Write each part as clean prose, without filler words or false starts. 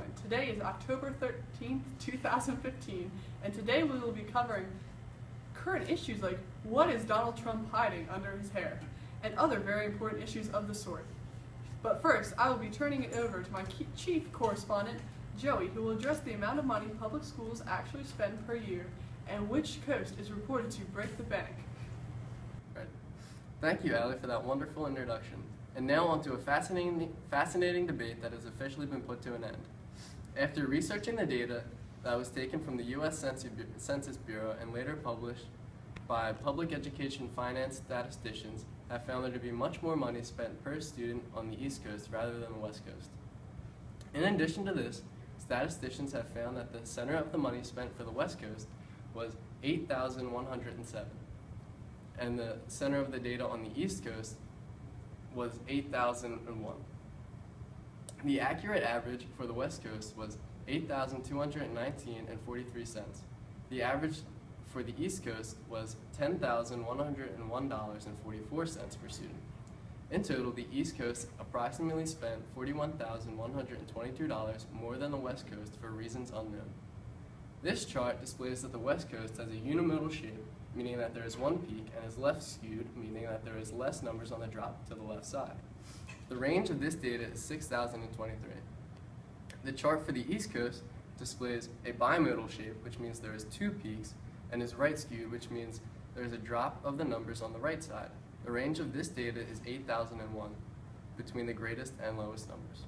everyone. Today is October 13th, 2015, and today we will be covering current issues like what is Donald Trump hiding under his hair, and other very important issues of the sort. But first, I will be turning it over to my chief correspondent, Joey, who will address the amount of money public schools actually spend per year and which coast is reported to break the bank. Right. Thank you, Allie, for that wonderful introduction. And now on to a fascinating debate that has officially been put to an end. After researching the data that was taken from the U.S. Census Bureau and later published by public education finance statisticians, have found there to be much more money spent per student on the East Coast rather than the West Coast. In addition to this, statisticians have found that the center of the money spent for the West Coast was 8,107, and the center of the data on the East Coast was 8,001. The accurate average for the West Coast was 8,219 and 43 cents. The average for the East Coast was $10,101 and 44 cents per student. In total, the East Coast approximately spent $41,122 more than the West Coast for reasons unknown. This chart displays that the West Coast has a unimodal shape, meaning that there is one peak, and is left skewed, meaning that there is less numbers on the drop to the left side. The range of this data is 6,023. The chart for the East Coast displays a bimodal shape, which means there is two peaks, and is right skewed, which means there is a drop of the numbers on the right side. The range of this data is 8,001, between the greatest and lowest numbers.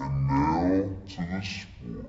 And now to the sport.